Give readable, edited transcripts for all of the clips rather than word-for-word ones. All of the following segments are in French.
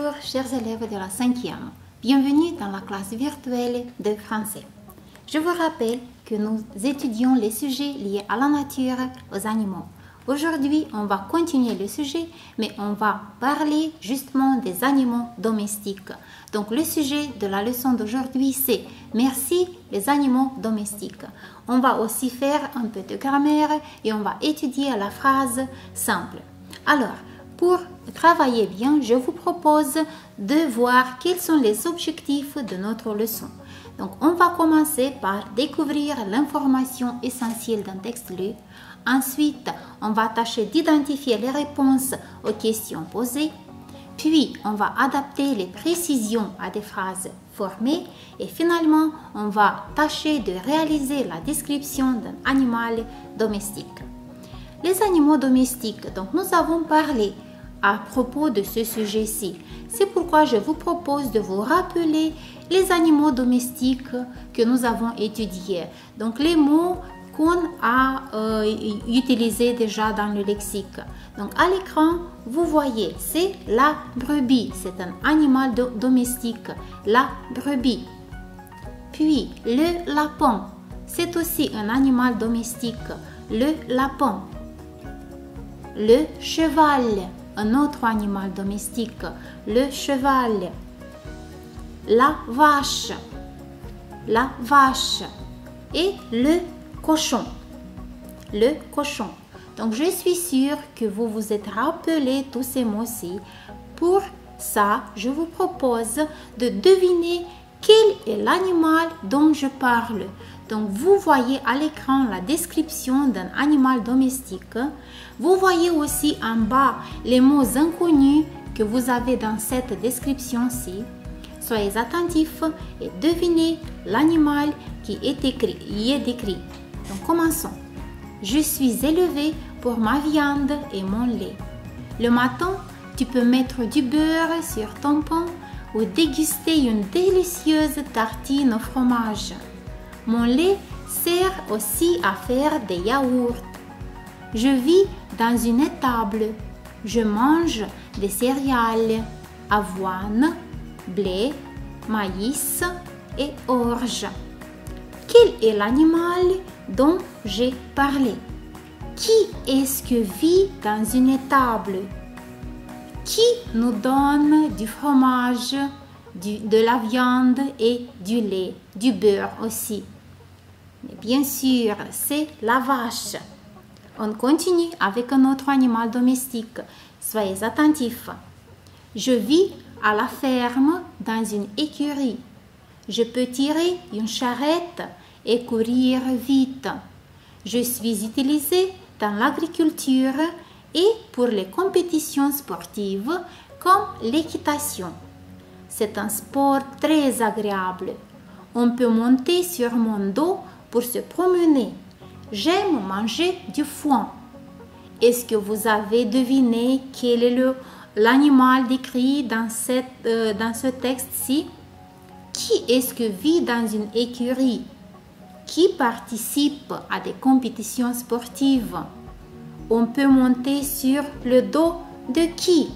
Bonjour chers élèves de la 5e, bienvenue dans la classe virtuelle de français. Je vous rappelle que nous étudions les sujets liés à la nature, aux animaux. Aujourd'hui, on va continuer le sujet, mais on va parler justement des animaux domestiques. Donc le sujet de la leçon d'aujourd'hui, c'est « Merci les animaux domestiques ». On va aussi faire un peu de grammaire et on va étudier la phrase simple. Alors, pour travailler bien, je vous propose de voir quels sont les objectifs de notre leçon. Donc, on va commencer par découvrir l'information essentielle d'un texte lu. Ensuite, on va tâcher d'identifier les réponses aux questions posées. Puis, on va adapter les précisions à des phrases formées. Et finalement, on va tâcher de réaliser la description d'un animal domestique. Les animaux domestiques, donc nous avons parlé à propos de ce sujet-ci. C'est pourquoi je vous propose de vous rappeler les animaux domestiques que nous avons étudiés. Donc les mots qu'on a utilisés déjà dans le lexique. Donc à l'écran, vous voyez, c'est la brebis. C'est un animal domestique, la brebis. Puis le lapin, c'est aussi un animal domestique, le lapin. Le cheval, un autre animal domestique, le cheval. La vache et le cochon. Donc, je suis sûre que vous vous êtes rappelé tous ces mots-ci. Pour ça, je vous propose de deviner quel est l'animal dont je parle. Donc, vous voyez à l'écran la description d'un animal domestique. Vous voyez aussi en bas les mots inconnus que vous avez dans cette description-ci. Soyez attentifs et devinez l'animal qui est décrit. Donc, commençons. Je suis élevé pour ma viande et mon lait. Le matin, tu peux mettre du beurre sur ton pain ou déguster une délicieuse tartine au fromage. Mon lait sert aussi à faire des yaourts. Je vis dans une étable. Je mange des céréales, avoine, blé, maïs et orge. Quel est l'animal dont j'ai parlé? Qui est-ce que vit dans une étable? Qui nous donne du fromage, de la viande et du lait, du beurre aussi? Mais bien sûr, c'est la vache. On continue avec un autre animal domestique. Soyez attentifs. Je vis à la ferme dans une écurie. Je peux tirer une charrette et courir vite. Je suis utilisé dans l'agriculture et pour les compétitions sportives comme l'équitation. C'est un sport très agréable. On peut monter sur mon dos pour se promener. J'aime manger du foin. Est-ce que vous avez deviné quel est l'animal décrit dans ce texte-ci? Qui est-ce que vit dans une écurie? Qui participe à des compétitions sportives? On peut monter sur le dos de qui?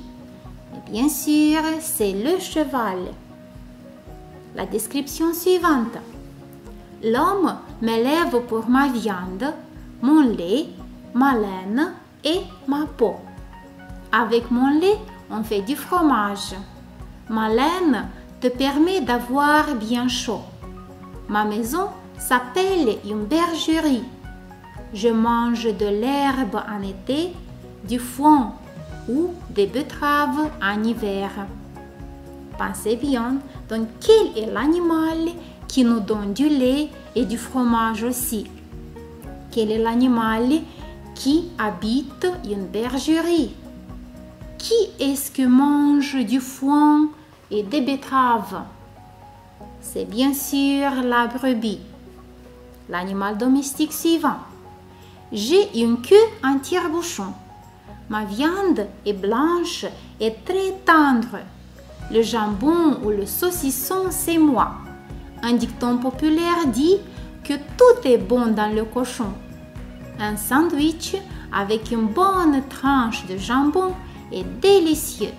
Et bien sûr, c'est le cheval. La description suivante. L'homme m'élève pour ma viande, mon lait, ma laine et ma peau. Avec mon lait, on fait du fromage. Ma laine te permet d'avoir bien chaud. Ma maison s'appelle une bergerie. Je mange de l'herbe en été, du foin ou des betteraves en hiver. Pensez bien, donc quel est l'animal qui nous donne du lait et du fromage aussi? Quel est l'animal qui habite une bergerie? Qui est-ce que mange du foin et des betteraves? C'est bien sûr la brebis. L'animal domestique suivant. J'ai une queue en tire-bouchon. Ma viande est blanche et très tendre. Le jambon ou le saucisson, c'est moi. Un dicton populaire dit que tout est bon dans le cochon. Un sandwich avec une bonne tranche de jambon est délicieux.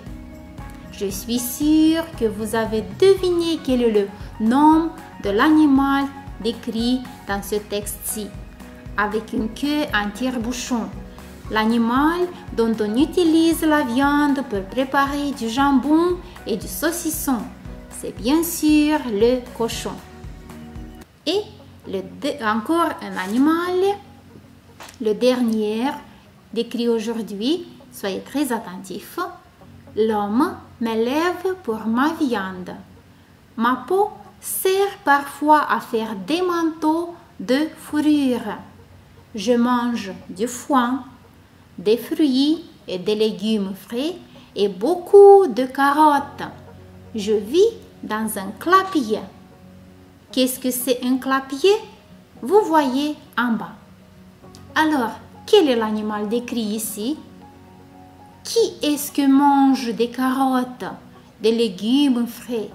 je suis sûre que vous avez deviné quel est le nom de l'animal décrit dans ce texte-ci, avec une queue en tire-bouchon. L'animal dont on utilise la viande pour préparer du jambon et du saucisson, c'est bien sûr le cochon. Et encore un animal, le dernier décrit aujourd'hui, soyez très attentifs. L'homme m'élève pour ma viande. Ma peau sert parfois à faire des manteaux de fourrure. Je mange du foin, des fruits et des légumes frais et beaucoup de carottes. Je vis dans un clapier. Qu'est-ce que c'est un clapier? Vous voyez en bas. Alors, quel est l'animal décrit ici? Qui est-ce que mange des carottes, des légumes frais?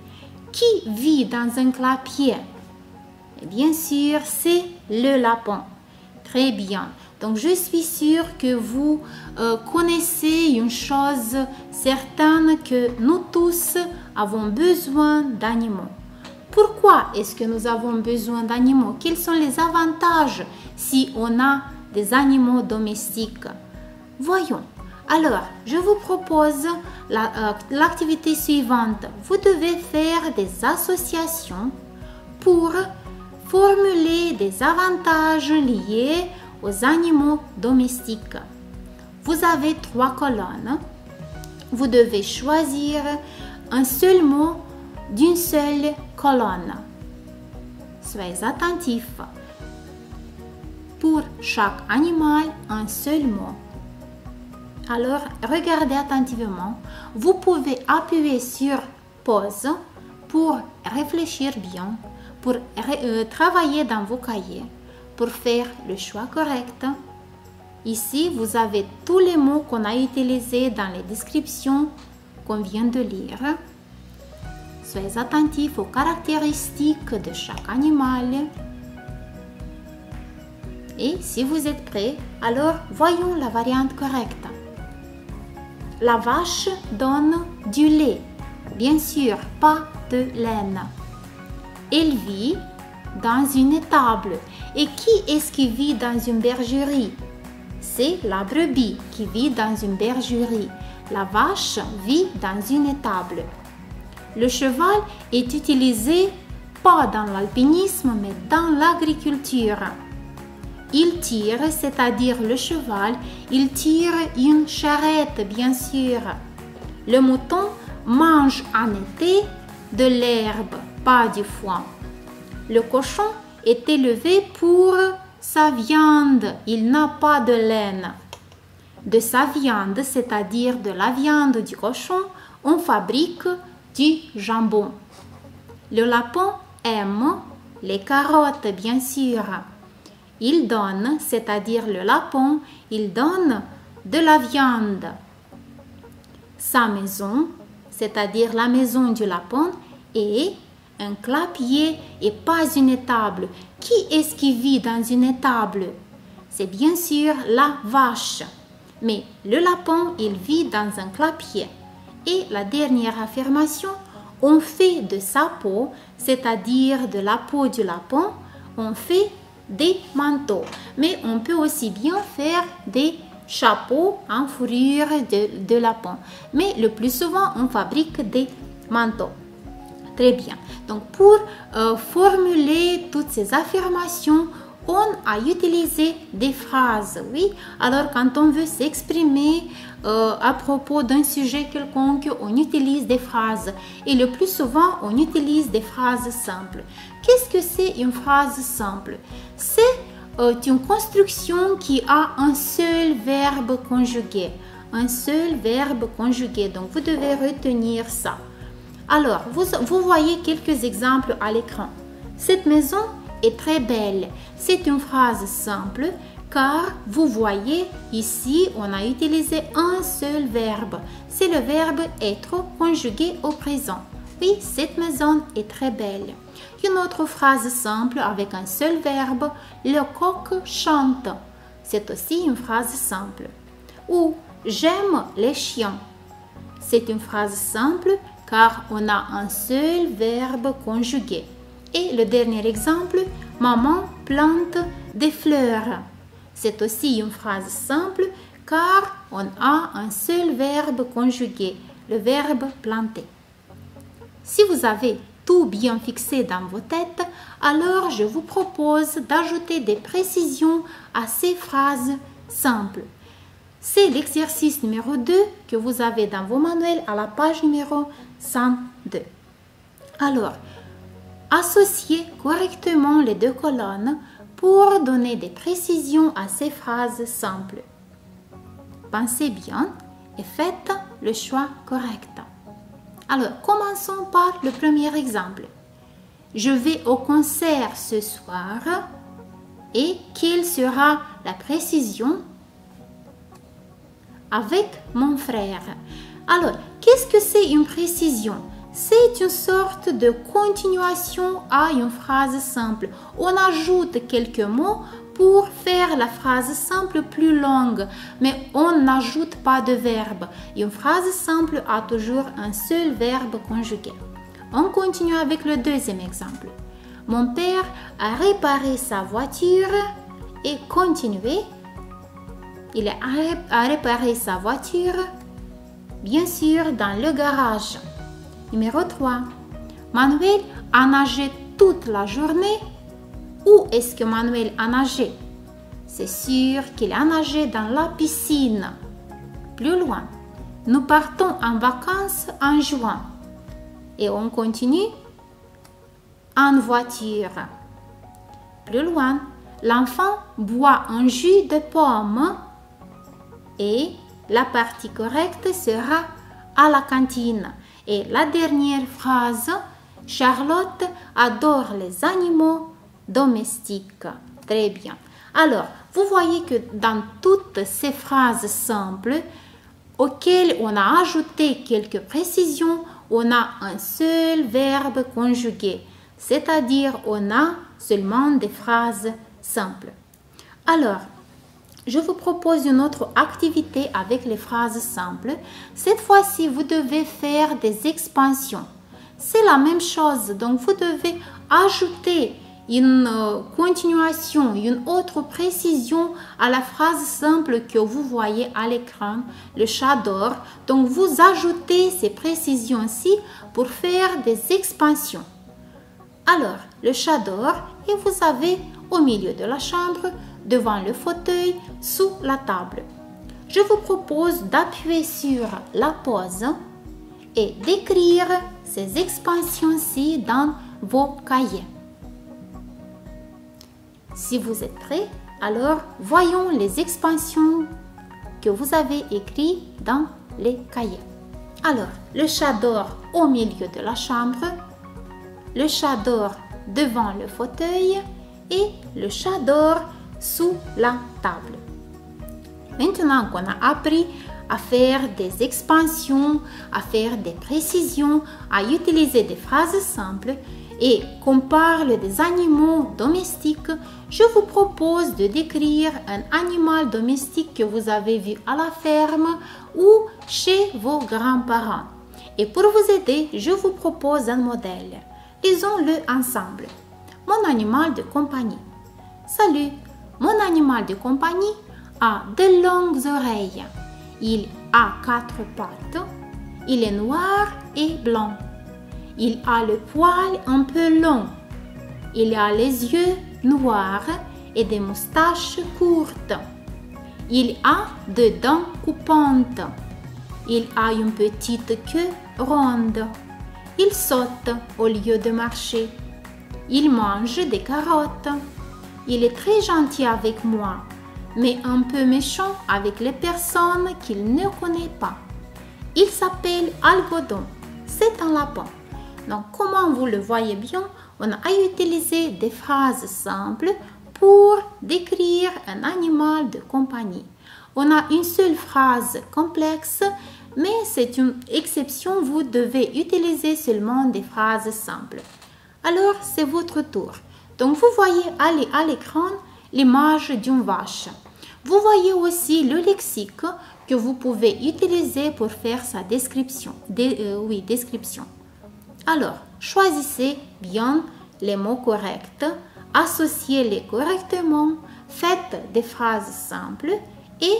Qui vit dans un clapier? Et bien sûr, c'est le lapin. Très bien. Donc, je suis sûre que vous connaissez une chose certaine, que nous tous avons besoin d'animaux. Pourquoi est-ce que nous avons besoin d'animaux? Quels sont les avantages si on a des animaux domestiques? Voyons. Alors, je vous propose l'activité suivante. Vous devez faire des associations pour formuler des avantages liés aux animaux domestiques. Vous avez 3 colonnes. Vous devez choisir un seul mot d'une seule colonne. Soyez attentifs. Pour chaque animal, un seul mot. Alors, regardez attentivement. Vous pouvez appuyer sur pause pour réfléchir bien, pour travailler dans vos cahiers, pour faire le choix correct. Ici, vous avez tous les mots qu'on a utilisés dans les descriptions qu'on vient de lire. Soyez attentifs aux caractéristiques de chaque animal. Et si vous êtes prêts, alors voyons la variante correcte. La vache donne du lait, bien sûr, pas de laine. Elle vit dans une étable. Et qui est-ce qui vit dans une bergerie? C'est la brebis qui vit dans une bergerie. La vache vit dans une étable. Le cheval est utilisé pas dans l'alpinisme, mais dans l'agriculture. Il tire, c'est-à-dire le cheval, il tire une charrette, bien sûr. Le mouton mange en été de l'herbe, pas du foin. Le cochon est élevé pour sa viande, il n'a pas de laine. De sa viande, c'est-à-dire de la viande du cochon, on fabrique du jambon. Le lapin aime les carottes, bien sûr. Il donne, c'est-à-dire le lapin, il donne de la viande. Sa maison, c'est-à-dire la maison du lapin, est un clapier et pas une étable. Qui est-ce qui vit dans une étable? C'est bien sûr la vache. Mais le lapin, il vit dans un clapier. Et la dernière affirmation, on fait de sa peau, c'est-à-dire de la peau du lapin, on fait des manteaux. Mais on peut aussi bien faire des chapeaux en fourrure de lapin. Mais le plus souvent, on fabrique des manteaux. Très bien. Donc, pour formuler toutes ces affirmations, on a utilisé des phrases. Oui. Alors, quand on veut s'exprimer à propos d'un sujet quelconque, on utilise des phrases. Et le plus souvent, on utilise des phrases simples. Qu'est-ce que c'est une phrase simple? C'est une construction qui a un seul verbe conjugué. Un seul verbe conjugué. Donc, vous devez retenir ça. Alors, vous voyez quelques exemples à l'écran. Cette maison est très belle. C'est une phrase simple car vous voyez ici, on a utilisé un seul verbe. C'est le verbe être conjugué au présent. Oui, cette maison est très belle. Une autre phrase simple avec un seul verbe, le coq chante. C'est aussi une phrase simple. Ou j'aime les chiens. c'est une phrase simple car on a un seul verbe conjugué. Et le dernier exemple, maman plante des fleurs. C'est aussi une phrase simple car on a un seul verbe conjugué, le verbe planter. Si vous avez tout bien fixé dans vos têtes, alors je vous propose d'ajouter des précisions à ces phrases simples. C'est l'exercice numéro 2 que vous avez dans vos manuels à la page numéro 102. Alors, associez correctement les deux colonnes pour donner des précisions à ces phrases simples. Pensez bien et faites le choix correct. Alors, commençons par le premier exemple. Je vais au concert ce soir et quelle sera la précision? Avec mon frère. Alors, qu'est-ce que c'est une précision? C'est une sorte de continuation à une phrase simple. On ajoute quelques mots pour faire la phrase simple plus longue, mais on n'ajoute pas de verbe. Une phrase simple a toujours un seul verbe conjugué. On continue avec le deuxième exemple. Mon père a réparé sa voiture et continuez. Il a réparé sa voiture, bien sûr, dans le garage. Numéro 3. Manuel a nagé toute la journée. Où est-ce que Manuel a nagé? C'est sûr qu'il a nagé dans la piscine. Plus loin. Nous partons en vacances en juin. Et on continue en voiture. Plus loin. L'enfant boit un jus de pomme. Et la partie correcte sera à la cantine. Et la dernière phrase, Charlotte adore les animaux domestiques. Très bien. Alors, vous voyez que dans toutes ces phrases simples, auxquelles on a ajouté quelques précisions, on a un seul verbe conjugué, c'est-à-dire on a seulement des phrases simples. Alors, je vous propose une autre activité avec les phrases simples. Cette fois-ci, vous devez faire des expansions. C'est la même chose, donc vous devez ajouter une continuation, une autre précision à la phrase simple que vous voyez à l'écran, le chat dort. Donc vous ajoutez ces précisions-ci pour faire des expansions. Alors, le chat dort et vous avez au milieu de la chambre, devant le fauteuil, sous la table. Je vous propose d'appuyer sur la pause et d'écrire ces expansions-ci dans vos cahiers. Si vous êtes prêts, alors voyons les expansions que vous avez écrites dans les cahiers. Alors, le chat dort au milieu de la chambre, le chat dort devant le fauteuil et le chat dort sous la table. Maintenant qu'on a appris à faire des expansions, à faire des précisions, à utiliser des phrases simples et qu'on parle des animaux domestiques, je vous propose de décrire un animal domestique que vous avez vu à la ferme ou chez vos grands-parents. Et pour vous aider, je vous propose un modèle. Lisons-le ensemble. Mon animal de compagnie. Salut, mon animal de compagnie a de longues oreilles. Il a 4 pattes. Il est noir et blanc. Il a le poil un peu long. Il a les yeux noirs et des moustaches courtes. Il a 2 dents coupantes. Il a une petite queue ronde. Il saute au lieu de marcher. Il mange des carottes. Il est très gentil avec moi, mais un peu méchant avec les personnes qu'il ne connaît pas. Il s'appelle Algodon. C'est un lapin. Donc, comme vous le voyez bien, on a utilisé des phrases simples pour décrire un animal de compagnie. On a une seule phrase complexe, mais c'est une exception, vous devez utiliser seulement des phrases simples. Alors, c'est votre tour. Donc, vous voyez à l'écran l'image d'une vache. Vous voyez aussi le lexique que vous pouvez utiliser pour faire sa description. Description. Alors, choisissez bien les mots corrects, associez-les correctement, faites des phrases simples et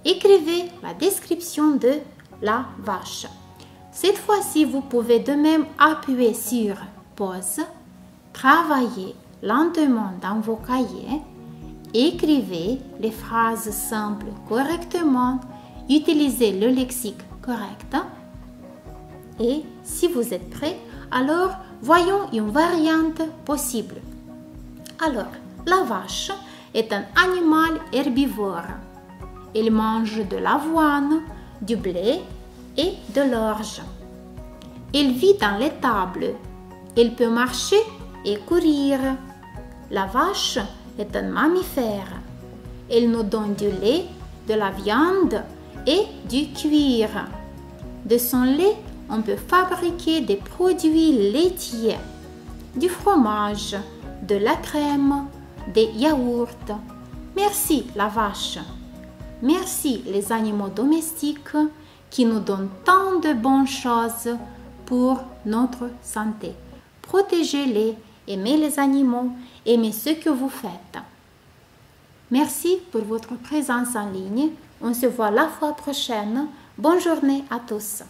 écrivez la description de la vache. Cette fois-ci, vous pouvez de même appuyer sur pause, travailler lentement dans vos cahiers, écrivez les phrases simples correctement, utilisez le lexique correct et si vous êtes prêt, alors voyons une variante possible. Alors, la vache est un animal herbivore. Elle mange de l'avoine, du blé et de l'orge. Elle vit dans l'étable. Elle peut marcher et courir. La vache est un mammifère. Elle nous donne du lait, de la viande et du cuir. De son lait, on peut fabriquer des produits laitiers, du fromage, de la crème, des yaourts. Merci la vache. Merci les animaux domestiques qui nous donnent tant de bonnes choses pour notre santé. Protégez-les, aimez les animaux, aimez ce que vous faites. Merci pour votre présence en ligne. On se voit la fois prochaine. Bonne journée à tous.